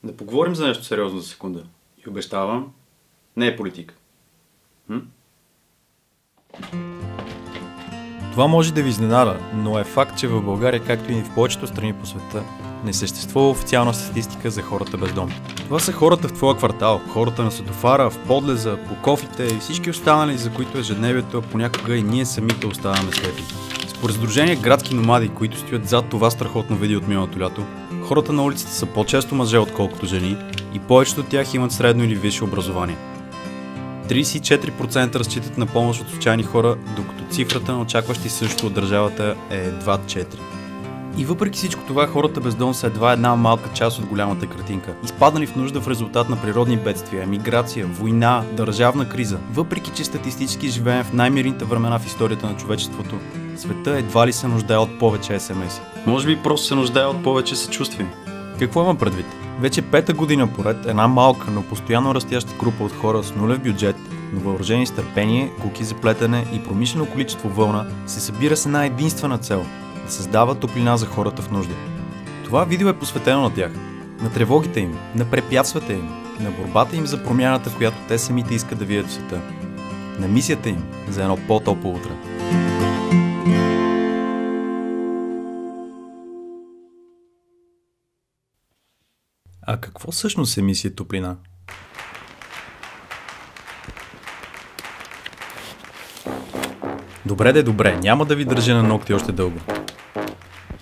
Да поговорим за нещо сериозно за секунда. И обещавам, не е политика. Това може да ви изненада, но е факт, че в България, както и в повечето страни по света, не съществува официална статистика за хората без дом. Това са хората в твоя квартал, хората на светофара, в подлеза, по кофите и всички останали, за които ежедневието, понякога и ние самите оставаме слепи. Според Сдружение Градски номади, които стоят зад това страхотно видео от миналото лято, хората на улицата са по-често мъже, отколкото жени и повечето от тях имат средно или висше образование. 34% разчитат на помощ от случайни хора, докато цифрата на очакващи също от държавата е едва 4%. И въпреки всичко това, хората без дом са едва една малка част от голямата картинка. Изпаднали в нужда в резултат на природни бедствия, миграция, война, държавна криза. Въпреки че статистически живеем в най-мирните времена в историята на човечеството, света едва ли се нуждае от повече СМС. Може би просто се нуждае от повече съчувствие. Какво имам предвид? Вече пета година поред една малка, но постоянно растяща група от хора с нулев бюджет, но въоръжени с търпение, куки за плетене и промишлено количество вълна се събира с една единствена цел – да създава топлина за хората в нужда. Това видео е посветено на тях, на тревогите им, на препятствията им, на борбата им за промяната, в която те самите искат да видят в света, на мисията им за едно по-топло утре. А какво всъщност е мисия Топлина? Добре, няма да ви държа на ногти още дълго.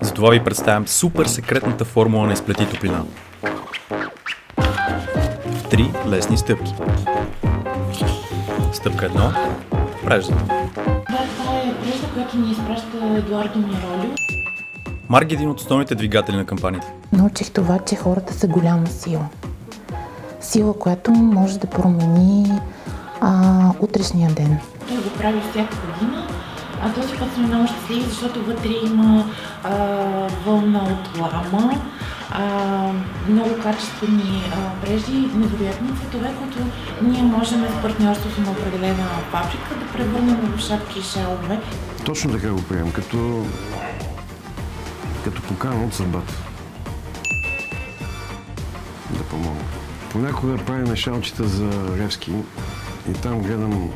Затова ви представям супер секретната формула на Изплети Топлина. 3 лесни стъпки. Стъпка 1. Преждата. Това е прежда, която ни изпраща Едуардо Миролио. Марк е един от основните двигатели на кампанията. Nаучих това, че хората са голяма сила. Сила, която може да промени утрешния ден. Той го прави всяка година, а този път сме много щастливи, защото вътре има вълна от лама, много качествени прежди, невероятни цветове, които ние можем с партньорството на определена фабрика да превърнем в шапки и шалове. Точно така го приемам, като покана от съдбата. Да помогна. Понякога правим шалчета за Левски и там гледам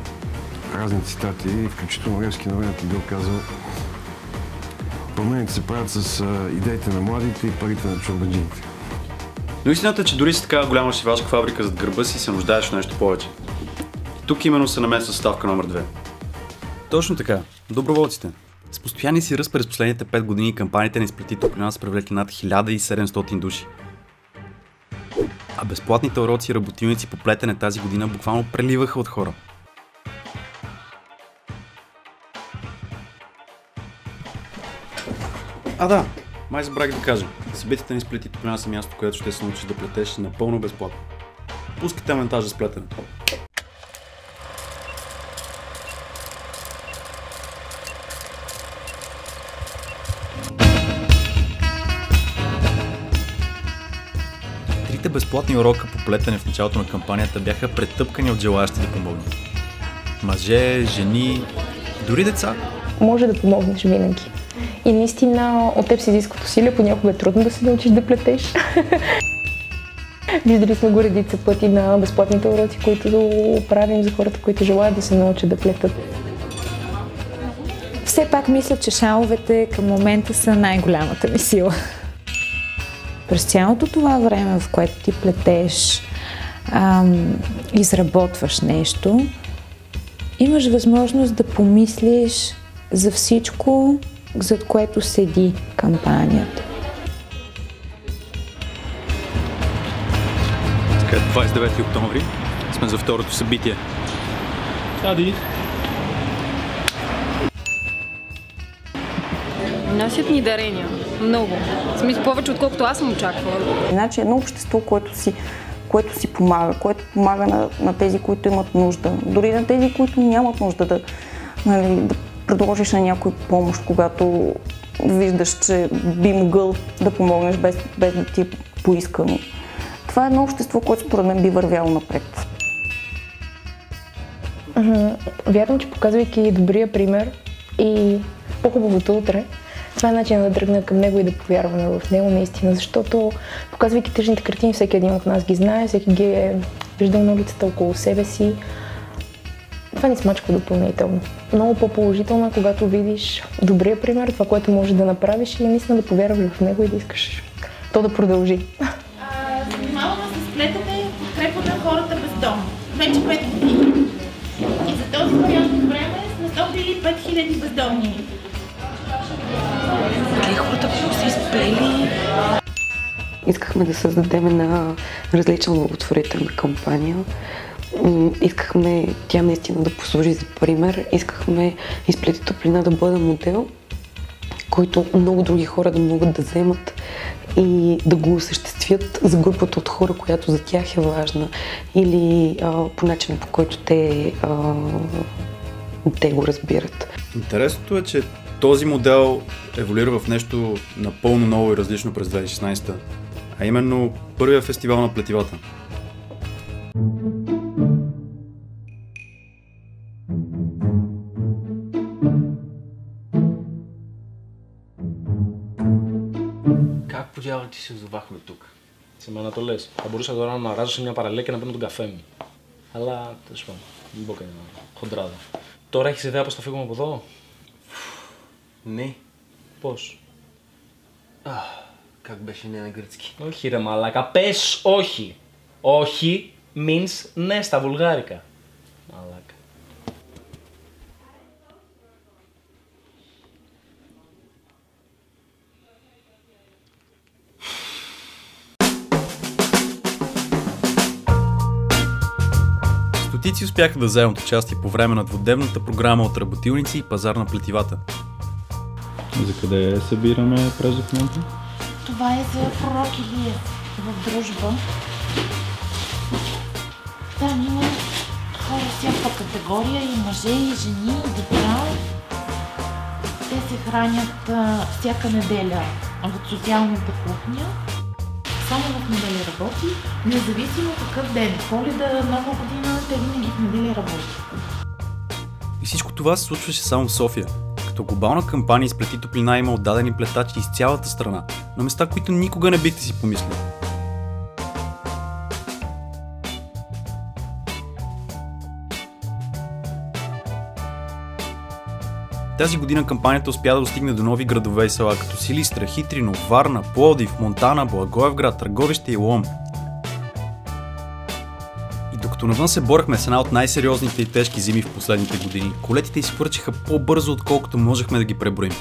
разни цитати, включително Левски на времето бил казал: промените се правят с идеите на младите и парите на чорбаджиите. Но истината е, че дори с такава голяма шивашка фабрика зад гърба си се нуждаеш нещо повече. И тук именно се намесва ставка номер 2. Точно така. Доброволците. С постоянния си ръст през последните 5 години кампаниите на Изплети Топлина са привлекли над 1700 души. А безплатните уроци и работилници по плетене тази година буквално преливаха от хора. Да, май забравих да кажа. Събитията на Изплети Топлина са място, където ще се научиш да плетеш напълно безплатно. Пускайте монтажа с плетенето. Трите безплатни урока по плетене в началото на кампанията бяха претъпкани от желаящи да помогнат. Мъже, жени, дори деца. Може да помогнеш винаги. И наистина от теб се изискват усилия, понякога е трудно да се научиш да плетеш. Виждали сме го редица пъти на безплатните уроци, които правим за хората, които желаят да се научат да плетат. Все пак мисля, че шаловете към момента са най-голямата ми сила. През цялото това време, в което ти плетеш, изработваш нещо, имаш възможност да помислиш за всичко, зад което седи кампанията. Така, 29 октомври сме за второто събитие. Ади! Носят ни дарения. Много. В смисъл повече, отколкото аз съм очаквала. Значи едно общество, което си помага, което помага на тези, които имат нужда. Дори на тези, които нямат нужда да предложиш на някой помощ, когато виждаш, че би могъл да помогнеш без да ти е поискано. Това е едно общество, което според мен би вървяло напред. Вярвам, че показвайки добрия пример и по-хубавото утре, Това е начин да дръгна към него и да повярваме в него наистина, защото показвайки тъжните картини, всеки един от нас ги знае, всеки ги е виждал на улицата около себе си. Това ни смачква допълнително. Много по-положително е, когато видиш добрия пример, това, което може да направиш и наистина да повярваш в него и да искаш то да продължи. Занимаваме се с плетене и подкрепа на хората без дом. Вече 5 години. И за този период от време сме стопили 5000 бездомни. Хората са изплели. Искахме да създадем една различна благотворителна кампания. Искахме тя наистина да послужи за пример. Искахме Изплети топлина да бъде модел, който много други хора да могат да вземат и да го осъществят за групата от хора, която за тях е важна, или по начина, по който те го разбират. Интересното е, че този модел еволюира в нещо напълно ново и различно през 2016, а именно първия фестивал на плетивата. Как по дявола ти се озовахме тук? Σε μένα το λες. Θα μπορούσα τώρα να μαράζω σε μια παραλία και να παίρνω τον καφέ μου. Αλλά τέλος πάντων, μην πω κανένα χοντράδα. Τώρα έχεις ιδέα πώς θα φύγουμε από εδώ? Ναι. Πώς? Как беше не на гръцки? Όχι ρε μαλάκα, πες όχι. Όχι means ναι στα βουλγάρικα. Μαλάκα. Стотици успяха да вземат участие по време на двудневната програма от работилници и пазар на плетивата. За къде събираме през документа? Това е за пророк Илия в Дружба. Там има хора всяка категория, и мъже, и жени, и деца. Те се хранят всяка неделя от социалната кухня. Само в неделя работи, независимо какъв ден. Коледа, Нова година, те винаги в неделя работи. И всичко това се случваше само в София. Като глобална кампания Изплети топлина има отдадени плетачи из цялата страна, на места, които никога не бихте си помислили. Тази година кампанията успя да достигне до нови градове и села, като Силистра, Хитрино, Варна, Пловдив, Монтана, Благоевград, Търговище и Лом. И докато навън се борехме с една от най-сериозните и тежки зими в последните години, колетите изхвърчиха по-бързо, отколкото можехме да ги преброим.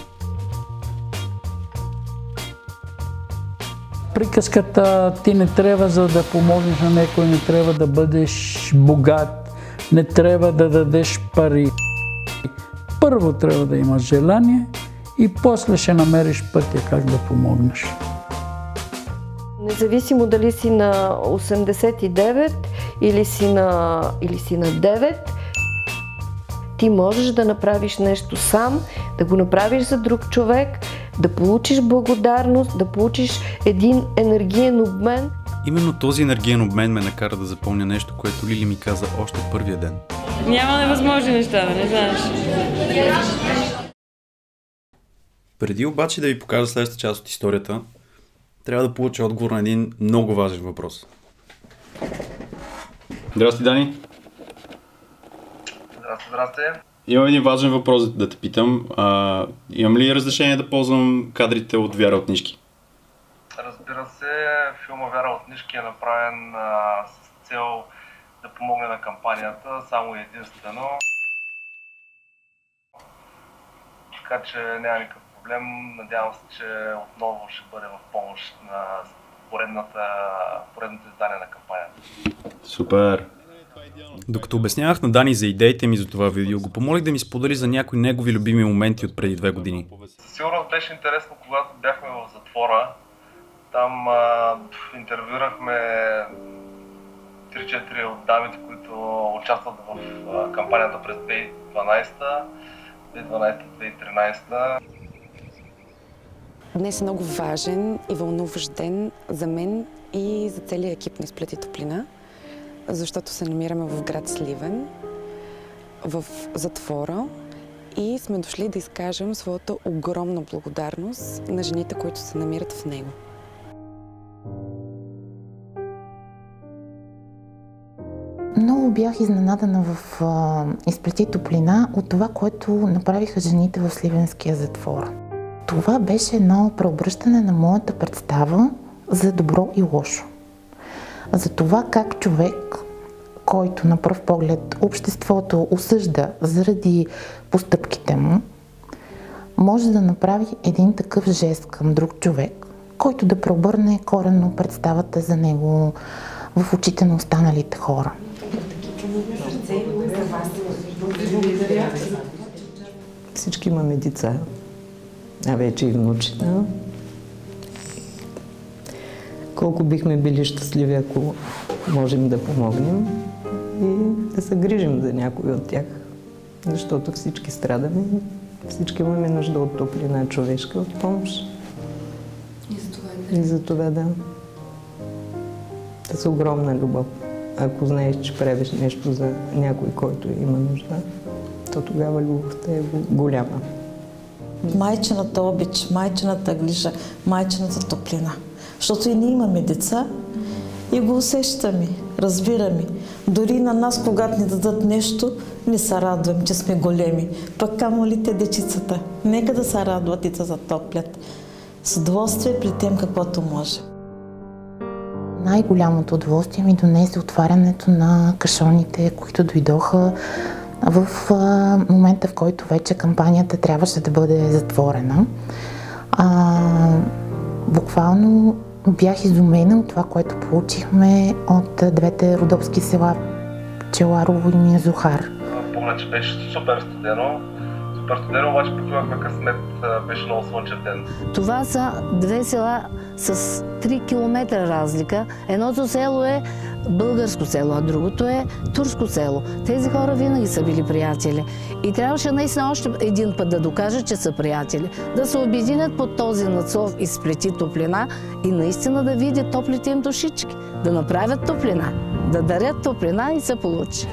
Приказката ти не трябва, за да помогнеш на някой, не трябва да бъдеш богат, не трябва да дадеш пари. Първо трябва да имаш желание и после ще намериш пътя как да помогнеш. Независимо дали си на 89 или си на 9, ти можеш да направиш нещо сам, да го направиш за друг човек, да получиш благодарност, да получиш един енергиен обмен. Именно този енергиен обмен ме накара да запомня нещо, което Лили ми каза още първия ден. Няма невъзможни неща, да не знаеш. Преди обаче да ви покажа следващата част от историята, трябва да получа отговор на един много важен въпрос. Здрасти, Дани. Здрасти. Имам един важен въпрос да те питам. Имам ли разрешение да ползвам кадрите от Вяра от Нишки? Разбира се, филма Вяра от Нишки е направен с цел да помогне на кампанията, само и единствено. Така че няма никакъв проблем. Надявам се, че отново ще бъде в помощ на поредното издание на кампанията. Супер! Докато обяснявах на Дани за идеите ми за това видео, го помолих да ми сподели за някои негови любими моменти от преди 2 години. Със сигурност беше интересно, когато бяхме в затвора. Там интервюрахме 3-4 от дамите, които участват в кампанията през 2012-2013. Днес е много важен и вълнуващ ден за мен и за целия екип на Изплети топлина, защото се намираме в град Сливен, в затвора и сме дошли да изкажем своята огромна благодарност на жените, които се намират в него. Много бях изненадана в Изплети топлина от това, което направиха жените в Сливенския затвор. Това беше едно преобръщане на моята представа за добро и лошо. За това как човек, който на пръв поглед обществото осъжда заради постъпките му, може да направи един такъв жест към друг човек, който да преобърне коренно представата за него в очите на останалите хора. Всички имаме деца, а вече и внучета. Колко бихме били щастливи, ако можем да помогнем и да се грижим за някой от тях, защото всички страдаме, всички имаме нужда от топлина човешка, от помощ. И за това да. С огромна любов. Ако знаеш, че правиш нещо за някой, който има нужда, то тогава любовта е голяма. Майчината обич, майчината грижа, майчината топлина. Защото и ние имаме деца и го усещаме, разбираме. Дори на нас, когато ни дадат нещо, не се радваме, че сме големи. Пък камо ли те дечицата? Нека да се радват и да затоплят. С удоволствие при тем каквото може. Най-голямото удоволствие ми донесе отварянето на кашоните, които дойдоха в момента, в който вече кампанията трябваше да бъде затворена. Буквално бях изумена от това, което получихме от двете родопски села Пчеларово и Миязухар. Помня, че беше супер студено, обаче пък имахме късмет, беше много слънчев ден. Това са две села с 3 км разлика. Едното село е българско село, а другото е турско село. Тези хора винаги са били приятели. И трябваше наистина още един път да докажат, че са приятели. Да се обединят под този надслов Изплети топлина и наистина да видят топлите им душички. Да направят топлина, да дарят топлина и се получи.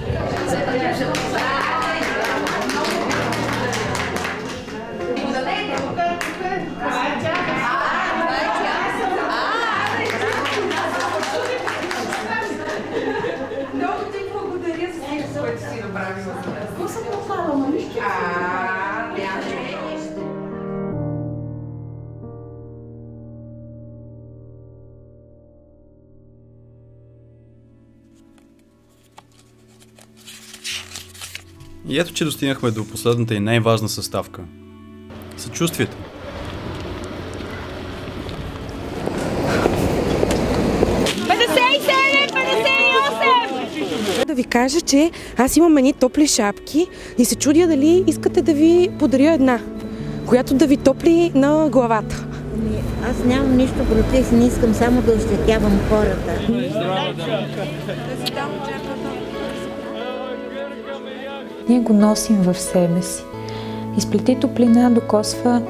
И ето, че достигнахме до последната и най-важна съставка – съчувствието. Да ви кажа, че аз имам едни топли шапки и се чудя дали искате да ви подаря една, която да ви топли на главата. Аз нямам нищо против, не искам само да ощетявам хората. Ние го носим в себе си. Изплети топлина докосва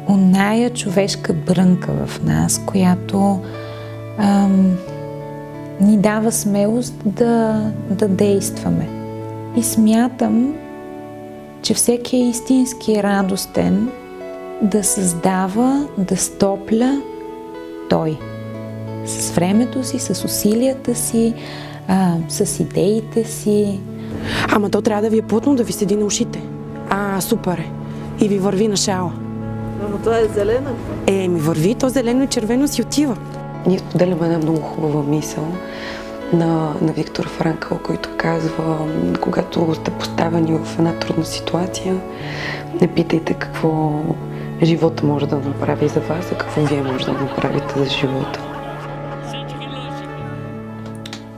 оная човешка брънка в нас, която ни дава смелост да действаме. И смятам, че всеки е истински радостен да създава, да стопля той. С времето си, с усилията си, с идеите си. Ама то трябва да ви е плътно, да ви седи на ушите. Супер е. И ви върви на шала. Ама това е зелена. Ми върви, то зелено и червено си отива. Ние споделяме една много хубава мисъл на Виктор Франкъл, който казва, когато сте поставени в една трудна ситуация, не питайте какво живота може да направи за вас, а какво вие може да направите за живота.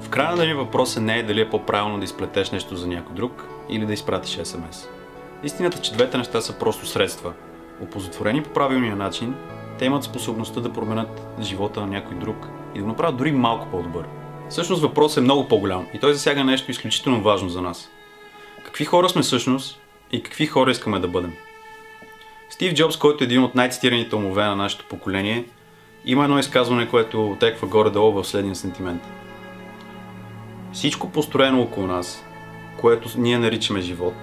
В края на деня въпросът не е дали е по-правилно да изплетеш нещо за някой друг или да изпратиш СМС. Истината, че двете неща са просто средства. Опозотворени по правилния начин, те имат способността да променят живота на някой друг и да го направят дори малко по-добър. Всъщност въпросът е много по-голям и той засяга нещо изключително важно за нас. Какви хора сме всъщност и какви хора искаме да бъдем? Стив Джобс, който е един от най-цитираните умове на нашето поколение, има едно изказване, което отеква горе-долу в следния сантимент. Всичко построено около нас, което ние наричаме живот,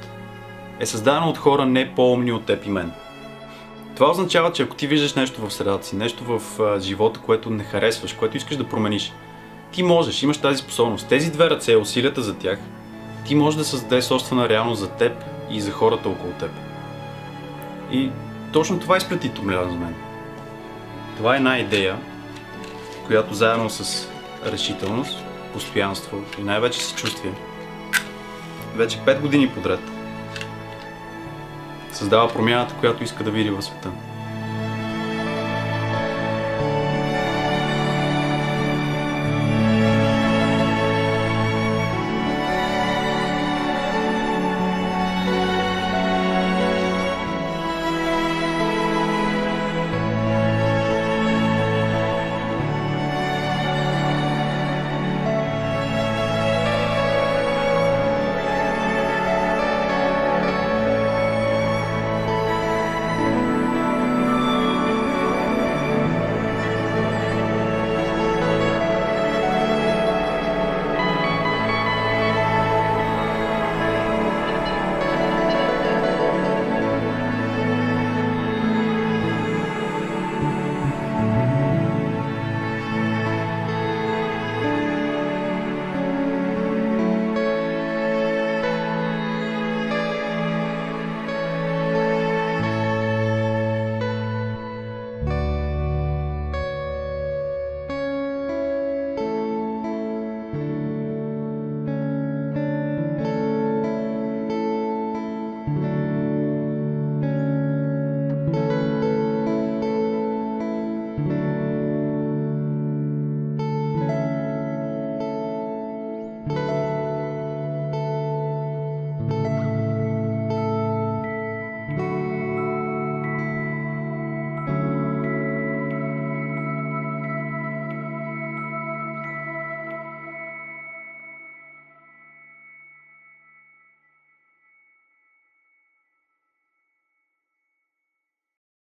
е създадена от хора не по-умни от теб и мен. Това означава, че ако ти виждаш нещо в средата си, нещо в живота, което не харесваш, което искаш да промениш, ти можеш, имаш тази способност. Тези две ръце, усилията за тях, ти можеш да създадеш собствена реалност за теб и за хората около теб. И точно това изплети Томлян за мен. Това е една идея, която заедно с решителност, постоянство и най-вече съчувствие, вече 5 години подред създава промяната, която иска да види в света.